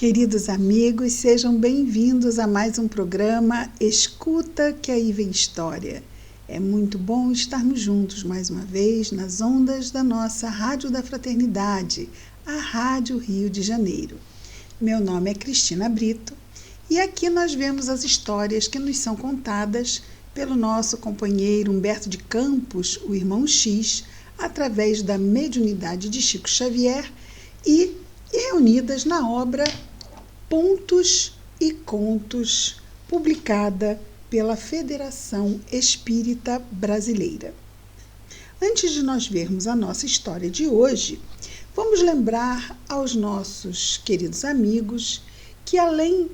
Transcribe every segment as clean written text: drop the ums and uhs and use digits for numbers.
Queridos amigos, sejam bem-vindos a mais um programa Escuta que aí vem história. É muito bom estarmos juntos mais uma vez nas ondas da nossa Rádio da Fraternidade, a Rádio Rio de Janeiro. Meu nome é Cristina Brito e aqui nós vemos as histórias que nos são contadas pelo nosso companheiro Humberto de Campos, o irmão X, através da mediunidade de Chico Xavier e reunidas na obra Pontos e Contos, publicada pela Federação Espírita Brasileira. Antes de nós vermos a nossa história de hoje, vamos lembrar aos nossos queridos amigos que além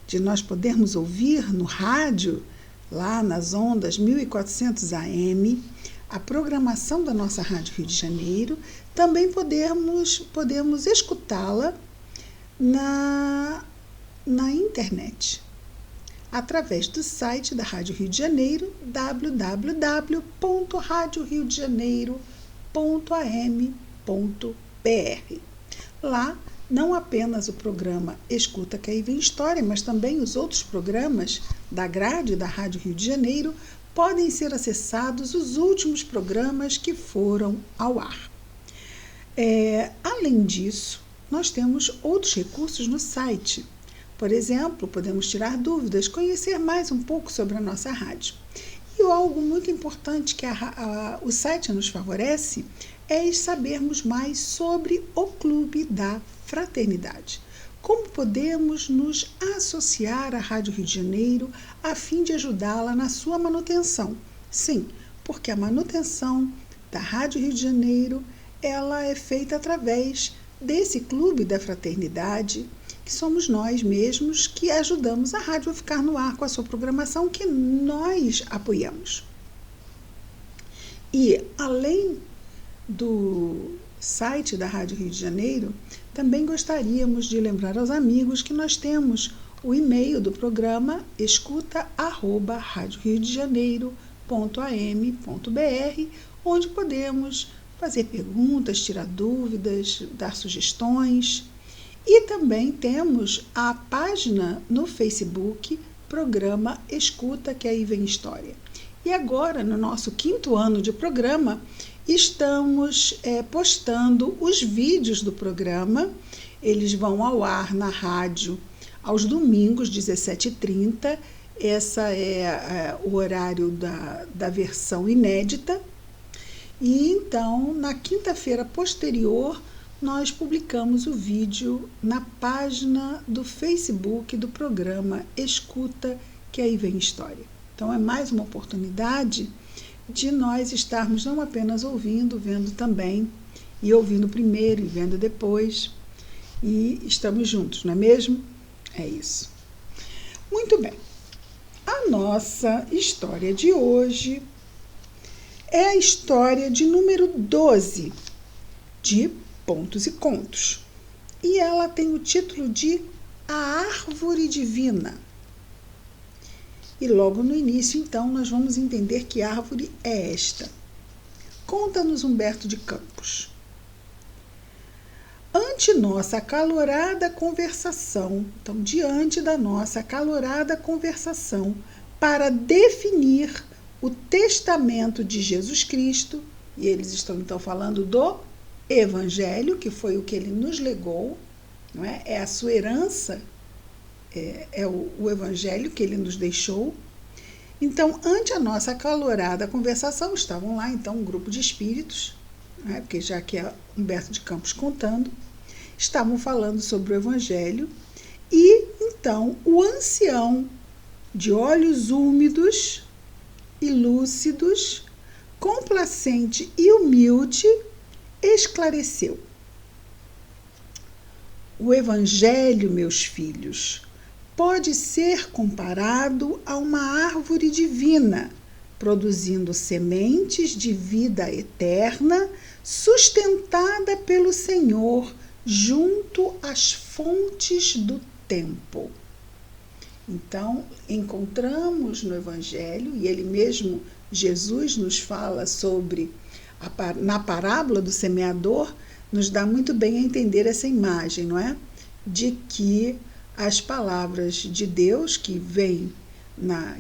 de nós podermos ouvir no rádio, lá nas ondas 1400 AM, a programação da nossa Rádio Rio de Janeiro, também podemos escutá-la na internet, através do site da Rádio Rio de Janeiro, www.radioriodejaneiro.am.br. Lá, não apenas o programa Escuta que aí vem história, mas também os outros programas da grade da Rádio Rio de Janeiro podem ser acessados os últimos programas que foram ao ar. Além disso, nós temos outros recursos no site. Por exemplo, podemos tirar dúvidas, conhecer mais um pouco sobre a nossa rádio. E algo muito importante que o site nos favorece é sabermos mais sobre o Clube da Fraternidade. Como podemos nos associar à Rádio Rio de Janeiro a fim de ajudá-la na sua manutenção? Sim, porque a manutenção da Rádio Rio de Janeiro ela é feita através desse Clube da Fraternidade, que somos nós mesmos que ajudamos a rádio a ficar no ar com a sua programação que nós apoiamos. E, além do site da Rádio Rio de Janeiro, também gostaríamos de lembrar aos amigos que nós temos o e-mail do programa escuta@radioriodejaneiro.am.br, onde podemos fazer perguntas, tirar dúvidas, dar sugestões. E também temos a página no Facebook, Programa Escuta que aí vem história. E agora, no nosso 5º ano de programa, estamos postando os vídeos do programa. Eles vão ao ar na rádio aos domingos, 17h30. Essa é o horário da versão inédita. E então, na quinta-feira posterior, nós publicamos o vídeo na página do Facebook do programa Escuta que aí vem história. Então, é mais uma oportunidade de nós estarmos não apenas ouvindo, vendo também, e ouvindo primeiro e vendo depois, e estamos juntos, não é mesmo? É isso. Muito bem. A nossa história de hoje é a história de número 12 de Pontos e Contos. E ela tem o título de A Árvore Divina. E logo no início, então, nós vamos entender que árvore é esta. Conta-nos Humberto de Campos. Diante da nossa acalorada conversação para definir o testamento de Jesus Cristo, e eles estão então falando do Evangelho, que foi o que ele nos legou, não é? É a sua herança, é o Evangelho que ele nos deixou. Então, ante a nossa acalorada conversação, estavam lá então um grupo de espíritos, não é? Porque já que é Humberto de Campos contando, estavam falando sobre o Evangelho, e então o ancião de olhos úmidos e lúcidos, complacente e humilde, esclareceu: o Evangelho, meus filhos, pode ser comparado a uma árvore divina, produzindo sementes de vida eterna, sustentada pelo Senhor junto às fontes do tempo. Então, encontramos no Evangelho, e ele mesmo, Jesus, nos fala sobre, na parábola do semeador, nos dá muito bem a entender essa imagem, não é? De que as palavras de Deus que vêm,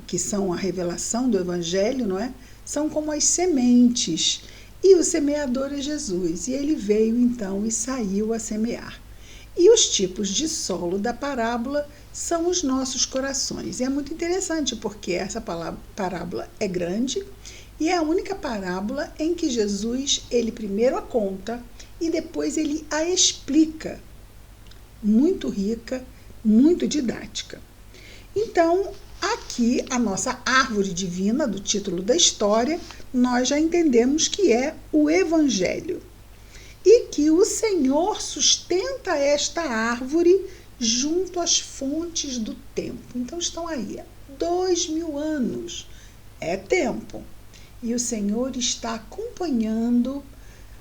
que são a revelação do Evangelho, não é? São como as sementes. E o semeador é Jesus. E ele veio então e saiu a semear. E os tipos de solo da parábola são os nossos corações. E é muito interessante porque essa parábola é grande e é a única parábola em que Jesus, ele primeiro a conta e depois ele a explica. Muito rica, muito didática. Então, aqui a nossa árvore divina, do título da história, nós já entendemos que é o Evangelho. E que o Senhor sustenta esta árvore junto às fontes do tempo. Então estão aí, 2000 anos, é tempo. E o Senhor está acompanhando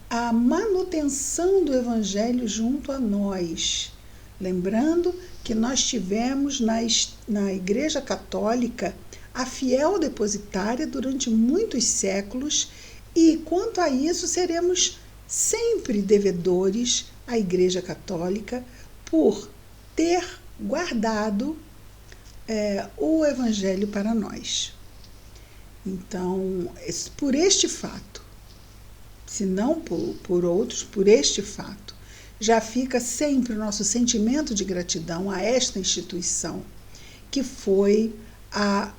a manutenção do Evangelho junto a nós. Lembrando que nós tivemos na Igreja Católica a fiel depositária durante muitos séculos e quanto a isso seremos sempre devedores à Igreja Católica por ter guardado o Evangelho para nós. Então, por este fato, se não por outros, por este fato, já fica sempre o nosso sentimento de gratidão a esta instituição, que foi a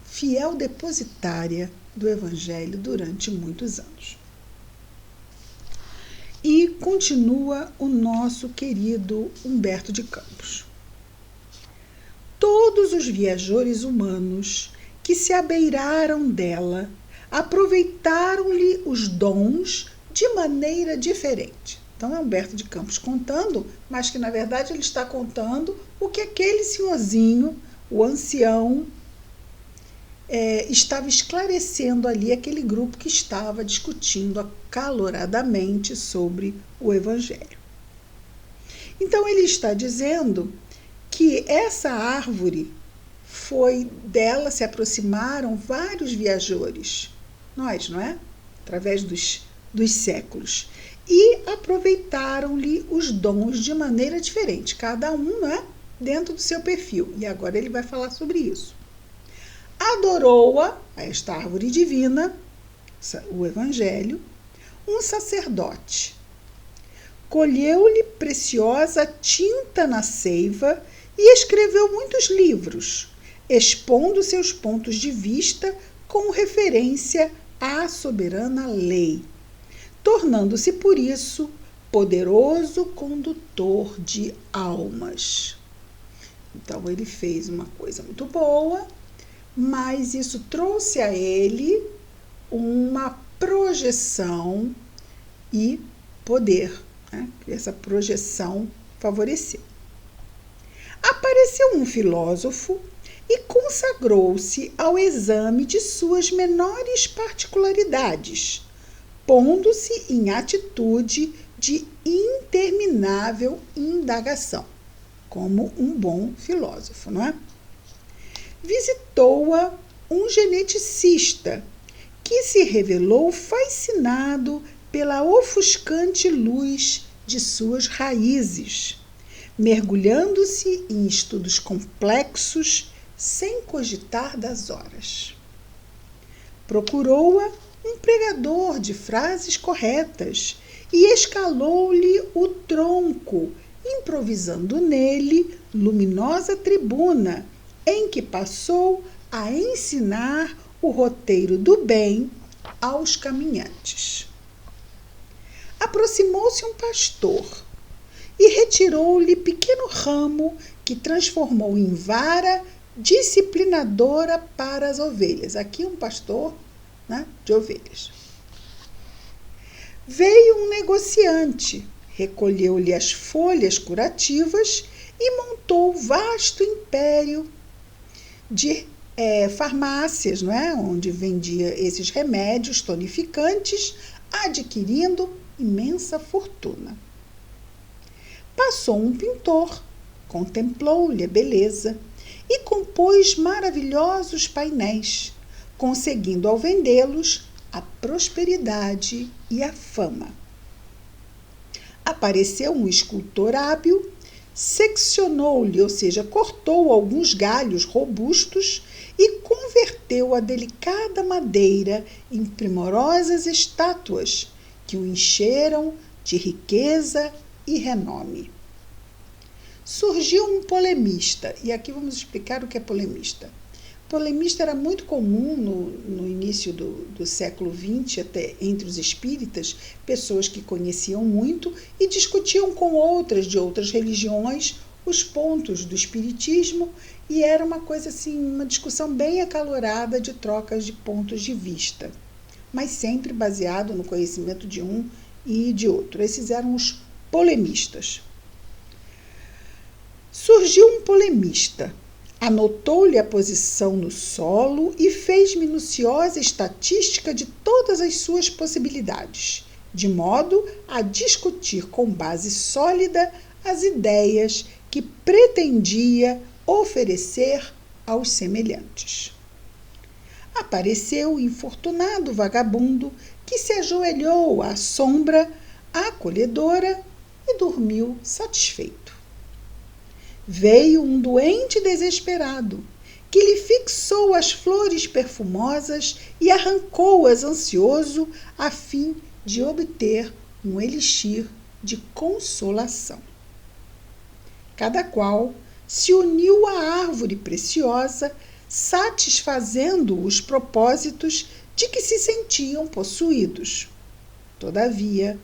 fiel depositária do Evangelho durante muitos anos. E continua o nosso querido Humberto de Campos. Todos os viajores humanos que se abeiraram dela aproveitaram-lhe os dons de maneira diferente. Então é Humberto de Campos contando, mas que na verdade ele está contando o que aquele senhorzinho, o ancião, estava esclarecendo ali aquele grupo que estava discutindo acaloradamente sobre o Evangelho. Então ele está dizendo que essa árvore dela se aproximaram vários viajores, nós, não é? Através dos séculos. E aproveitaram-lhe os dons de maneira diferente, cada um, não é? Dentro do seu perfil. E agora ele vai falar sobre isso. Adorou-a, esta árvore divina, o Evangelho, um sacerdote. Colheu-lhe preciosa tinta na seiva e escreveu muitos livros, expondo seus pontos de vista com referência à soberana lei, tornando-se por isso poderoso condutor de almas. Então ele fez uma coisa muito boa, mas isso trouxe a ele uma projeção e poder, né? Essa projeção favoreceu. Apareceu um filósofo e consagrou-se ao exame de suas menores particularidades, pondo-se em atitude de interminável indagação, como um bom filósofo, não é? Visitou-a um geneticista, que se revelou fascinado pela ofuscante luz de suas raízes, mergulhando-se em estudos complexos sem cogitar das horas. Procurou-a um pregador de frases corretas e escalou-lhe o tronco, improvisando nele luminosa tribuna, em que passou a ensinar o roteiro do bem aos caminhantes. Aproximou-se um pastor e retirou-lhe pequeno ramo que transformou em vara disciplinadora para as ovelhas. Aqui um pastor, né, de ovelhas. Veio um negociante, recolheu-lhe as folhas curativas e montou vasto império de farmácias, não é? Onde vendia esses remédios tonificantes, adquirindo imensa fortuna. Passou um pintor, contemplou-lhe a beleza e compôs maravilhosos painéis, conseguindo ao vendê-los a prosperidade e a fama. Apareceu um escultor hábil, seccionou-lhe, ou seja, cortou alguns galhos robustos e converteu a delicada madeira em primorosas estátuas que o encheram de riqueza e renome. Surgiu um polemista, e aqui vamos explicar o que é polemista. Polemista era muito comum no início do século XX, até entre os espíritas, pessoas que conheciam muito e discutiam com outras de outras religiões os pontos do espiritismo, e era uma coisa assim, uma discussão bem acalorada de trocas de pontos de vista, mas sempre baseado no conhecimento de um e de outro. Esses eram os polemistas. Surgiu um polemista, anotou-lhe a posição no solo e fez minuciosa estatística de todas as suas possibilidades, de modo a discutir com base sólida as ideias que pretendia oferecer aos semelhantes. Apareceu o infortunado vagabundo que se ajoelhou à sombra acolhedora e dormiu satisfeito. Veio um doente desesperado, que lhe fixou as flores perfumosas e arrancou-as ansioso a fim de obter um elixir de consolação. Cada qual se uniu à árvore preciosa, satisfazendo os propósitos de que se sentiam possuídos. Todavia,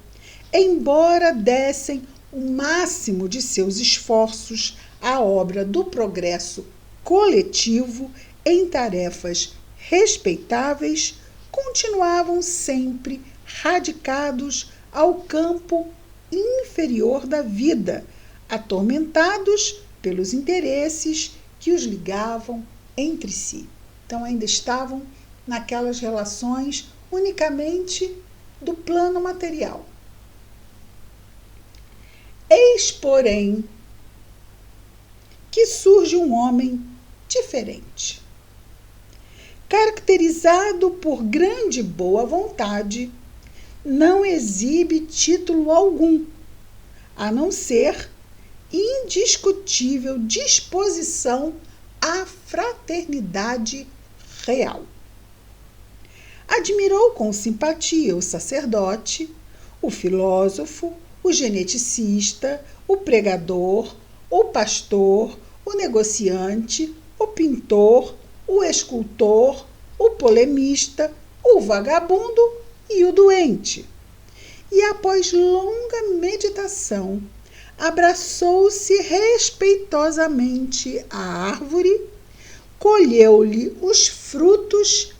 embora dessem o máximo de seus esforços à obra do progresso coletivo em tarefas respeitáveis, continuavam sempre radicados ao campo inferior da vida, atormentados pelos interesses que os ligavam entre si. Então ainda estavam naquelas relações unicamente do plano material. Eis, porém, que surge um homem diferente. Caracterizado por grande boa vontade, não exibe título algum, a não ser indiscutível disposição à fraternidade real. Admirou com simpatia o sacerdote, o filósofo, o geneticista, o pregador, o pastor, o negociante, o pintor, o escultor, o polemista, o vagabundo e o doente. E após longa meditação, abraçou-se respeitosamente à árvore, colheu-lhe os frutos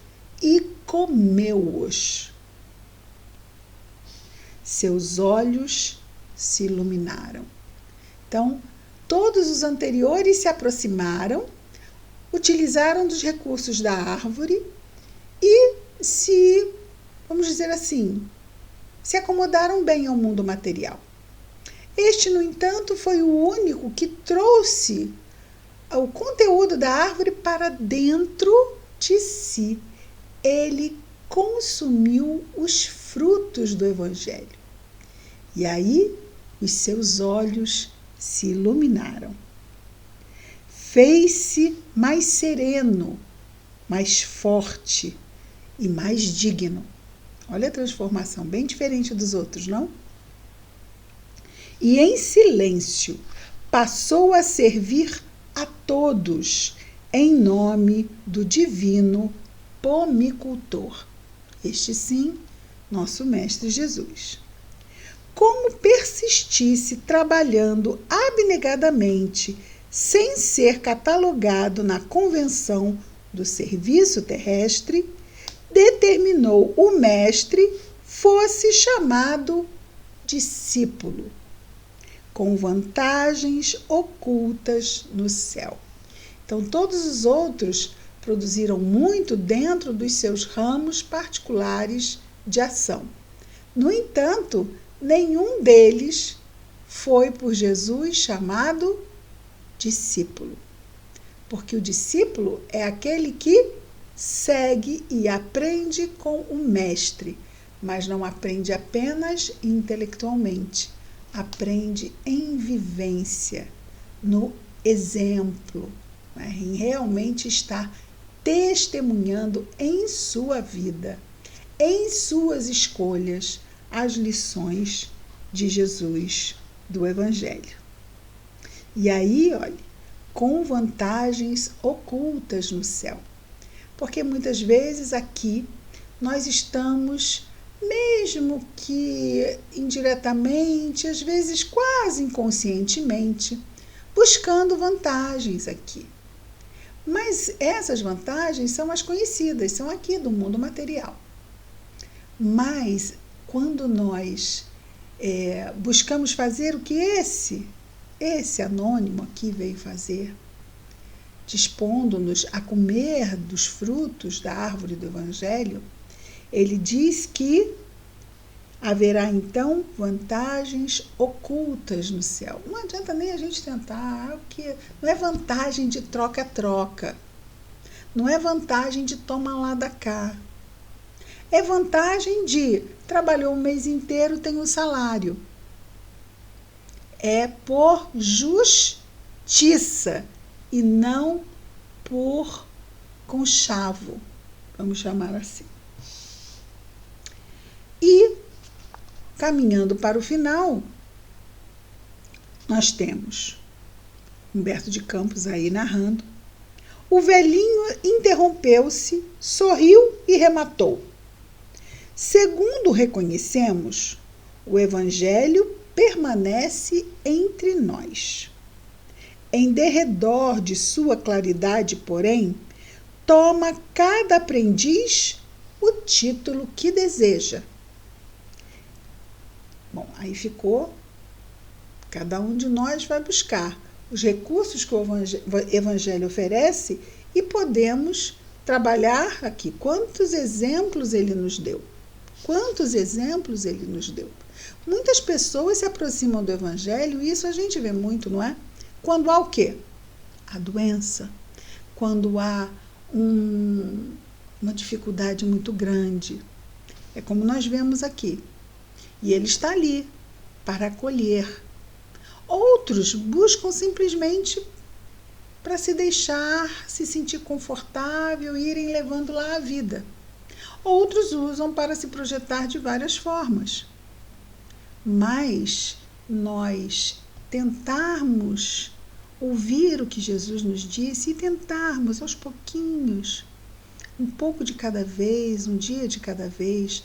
e comeu-os. Seus olhos se iluminaram. Então, todos os anteriores se aproximaram, utilizaram dos recursos da árvore e vamos dizer assim, se acomodaram bem ao mundo material. Este, no entanto, foi o único que trouxe o conteúdo da árvore para dentro de si. Ele consumiu os frutos do Evangelho. E aí, os seus olhos se iluminaram. Fez-se mais sereno, mais forte e mais digno. Olha a transformação, bem diferente dos outros, não? E em silêncio passou a servir a todos, em nome do divino pomicultor. Este sim, nosso Mestre Jesus. Como persistisse trabalhando abnegadamente, sem ser catalogado na convenção do serviço terrestre, determinou o mestre fosse chamado discípulo, com vantagens ocultas no céu. Então, todos os outros produziram muito dentro dos seus ramos particulares de ação. No entanto, nenhum deles foi por Jesus chamado discípulo, porque o discípulo é aquele que segue e aprende com o mestre, mas não aprende apenas intelectualmente, aprende em vivência, no exemplo, né? Em realmente estar testemunhando em sua vida, em suas escolhas, as lições de Jesus, do Evangelho. E aí, olha, com vantagens ocultas no céu. Porque muitas vezes aqui nós estamos, mesmo que indiretamente, às vezes quase inconscientemente, buscando vantagens aqui. Mas essas vantagens são as conhecidas, são aqui do mundo material. Mas quando nós buscamos fazer o que esse anônimo aqui veio fazer, dispondo-nos a comer dos frutos da árvore do Evangelho, ele diz que haverá então vantagens ocultas no céu. Não adianta nem a gente tentar, porque não é vantagem de troca-troca, não é vantagem de toma lá da cá. É vantagem de trabalhou um mês inteiro, tem um salário. É por justiça e não por conchavo, vamos chamar assim. E, caminhando para o final, nós temos Humberto de Campos aí narrando. O velhinho interrompeu-se, sorriu e rematou. Segundo reconhecemos, o Evangelho permanece entre nós. Em derredor de sua claridade, porém, toma cada aprendiz o título que deseja. Bom, aí ficou, cada um de nós vai buscar os recursos que o Evangelho oferece e podemos trabalhar aqui. Quantos exemplos ele nos deu? Quantos exemplos ele nos deu? Muitas pessoas se aproximam do Evangelho e isso a gente vê muito, não é? Quando há o quê? A doença. Quando há uma dificuldade muito grande. É como nós vemos aqui. E ele está ali para acolher. Outros buscam simplesmente para se deixar, se sentir confortável e irem levando lá a vida. Outros usam para se projetar de várias formas. Mas nós tentarmos ouvir o que Jesus nos disse e tentarmos aos pouquinhos, um pouco de cada vez, um dia de cada vez,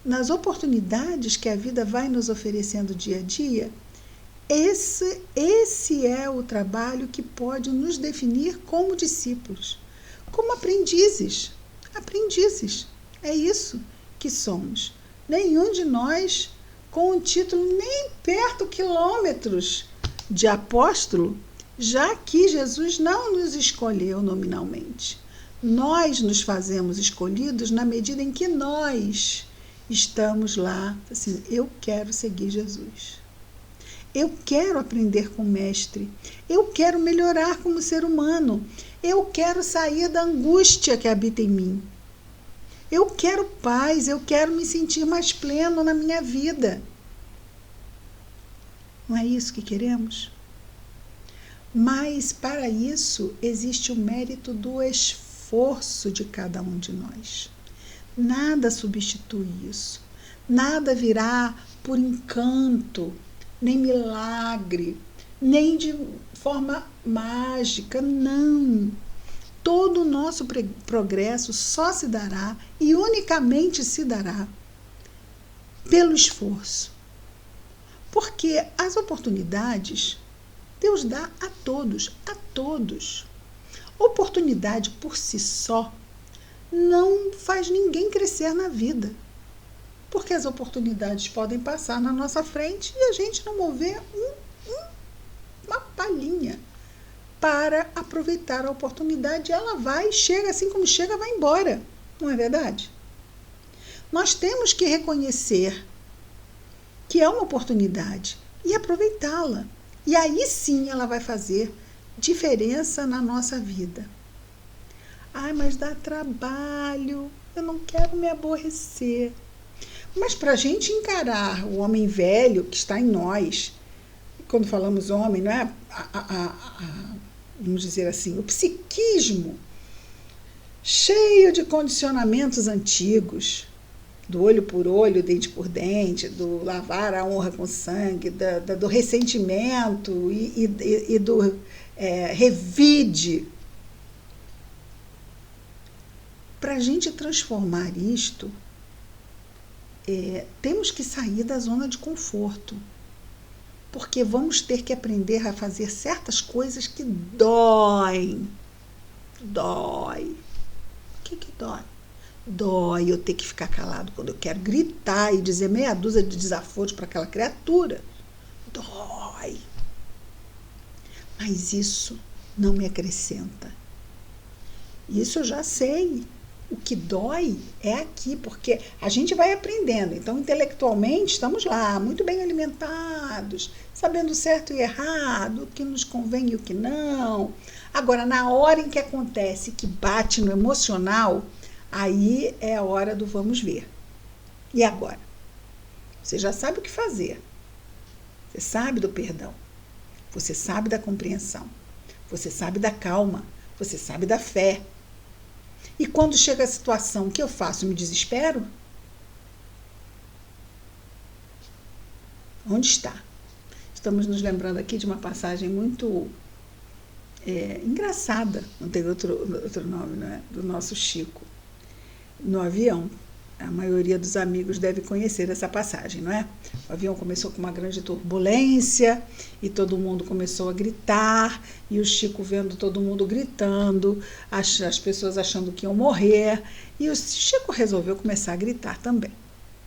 nas oportunidades que a vida vai nos oferecendo dia a dia, esse é o trabalho que pode nos definir como discípulos, como aprendizes. Aprendizes, é isso que somos. Nenhum de nós com um título nem perto quilômetros de apóstolo, já que Jesus não nos escolheu nominalmente. Nós nos fazemos escolhidos na medida em que nós estamos lá, assim, eu quero seguir Jesus. Eu quero aprender com o Mestre. Eu quero melhorar como ser humano. Eu quero sair da angústia que habita em mim. Eu quero paz, eu quero me sentir mais pleno na minha vida. Não é isso que queremos? Mas, para isso, existe o mérito do esforço de cada um de nós. Nada substitui isso. Nada virá por encanto, nem milagre, nem de forma mágica, não. Todo o nosso progresso só se dará e unicamente se dará pelo esforço. Porque as oportunidades Deus dá a todos, a todos. Oportunidade por si só não faz ninguém crescer na vida. Porque as oportunidades podem passar na nossa frente e a gente não mover uma palhinha para aproveitar a oportunidade. Ela vai, chega, assim como chega, vai embora. Não é verdade? Nós temos que reconhecer que é uma oportunidade e aproveitá-la. E aí sim ela vai fazer diferença na nossa vida. Ai, mas dá trabalho, eu não quero me aborrecer. Mas para a gente encarar o homem velho que está em nós, quando falamos homem, não é vamos dizer assim, o psiquismo cheio de condicionamentos antigos, do olho por olho, dente por dente, do lavar a honra com sangue, do ressentimento e do revide. Para a gente transformar isto, temos que sair da zona de conforto, porque vamos ter que aprender a fazer certas coisas que doem. Dói. O que dói? Dói eu ter que ficar calado quando eu quero gritar e dizer meia dúzia de desaforos para aquela criatura. Dói. Mas isso não me acrescenta. Isso eu já sei. O que dói é aqui, porque a gente vai aprendendo. Então, intelectualmente, estamos lá, muito bem alimentados, sabendo o certo e errado, o que nos convém e o que não. Agora, na hora em que acontece, que bate no emocional, aí é a hora do vamos ver. E agora? Você já sabe o que fazer. Você sabe do perdão. Você sabe da compreensão. Você sabe da calma. Você sabe da fé. E quando chega a situação, o que eu faço? Me desespero? Onde está? Estamos nos lembrando aqui de uma passagem muito engraçada, não tem outro nome, não é? Do nosso Chico, no avião. A maioria dos amigos deve conhecer essa passagem, não é? O avião começou com uma grande turbulência e todo mundo começou a gritar, e o Chico vendo todo mundo gritando, as pessoas achando que iam morrer, e o Chico resolveu começar a gritar também.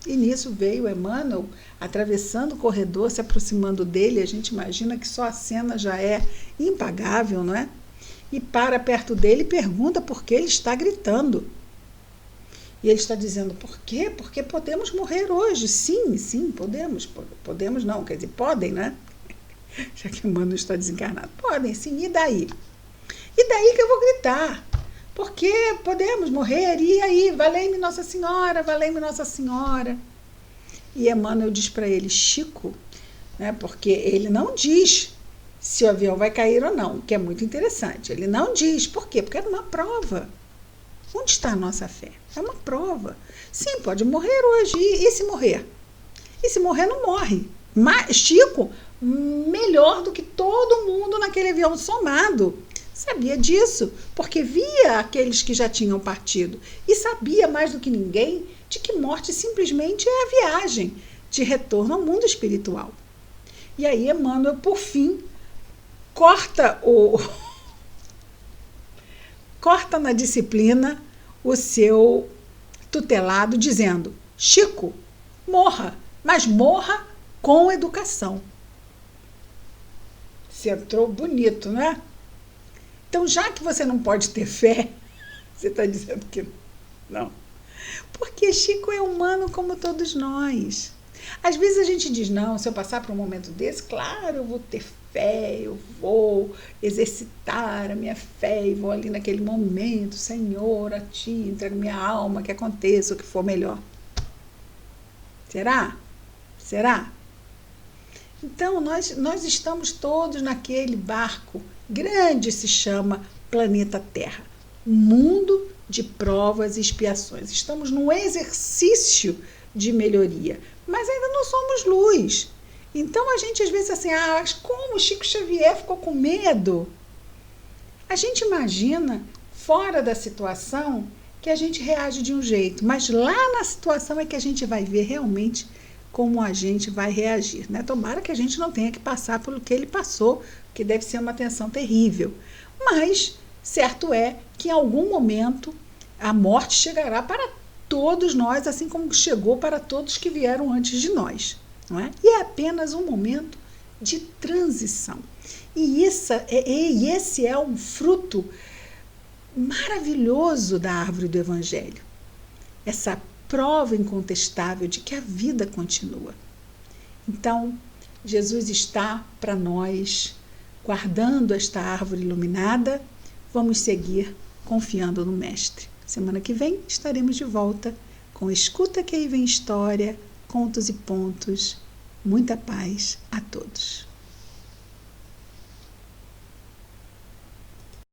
E nisso veio Emmanuel atravessando o corredor, se aproximando dele. A gente imagina que só a cena já é impagável, não é? E para perto dele e pergunta por que ele está gritando. E ele está dizendo, por quê? Porque podemos morrer hoje. Sim, sim, podemos. Podemos não, quer dizer, podem, né? Já que o Emmanuel está desencarnado. Podem, sim, e daí? E daí que eu vou gritar. Porque podemos morrer, e aí? Valei-me Nossa Senhora, valei-me Nossa Senhora. E Emmanuel diz para ele, Chico, né, porque ele não diz se o avião vai cair ou não, que é muito interessante. Ele não diz, por quê? Porque era uma prova. Onde está a nossa fé? É uma prova. Sim, pode morrer hoje. E se morrer? E se morrer, não morre. Mas Chico, melhor do que todo mundo naquele avião somado. Sabia disso, porque via aqueles que já tinham partido. E sabia mais do que ninguém de que morte simplesmente é a viagem de retorno ao mundo espiritual. E aí Emmanuel, por fim, corta na disciplina o seu tutelado, dizendo, Chico, morra, mas morra com educação. Você entrou bonito, não é? Então, já que você não pode ter fé, você está dizendo que não. Porque Chico é humano como todos nós. Às vezes a gente diz, não, se eu passar por um momento desse, claro, eu vou ter fé, eu vou exercitar a minha fé e vou ali naquele momento, Senhor, a Ti, entrego minha alma, que aconteça o que for melhor. Será? Será? Então, nós estamos todos naquele barco grande, se chama planeta Terra. Um mundo de provas e expiações. Estamos num exercício de melhoria, mas ainda não somos luz. Então, a gente às vezes assim, mas como o Chico Xavier ficou com medo? A gente imagina, fora da situação, que a gente reage de um jeito, mas lá na situação é que a gente vai ver realmente como a gente vai reagir, né? Tomara que a gente não tenha que passar pelo que ele passou, que deve ser uma tensão terrível. Mas certo é que em algum momento a morte chegará para todos nós, assim como chegou para todos que vieram antes de nós, não é? E é apenas um momento de transição. E esse é um fruto maravilhoso da árvore do Evangelho. Essa prova incontestável de que a vida continua. Então, Jesus está para nós, guardando esta árvore iluminada. Vamos seguir confiando no Mestre. Semana que vem estaremos de volta Com Escuta que aí vem história, contos e pontos. Muita paz a todos.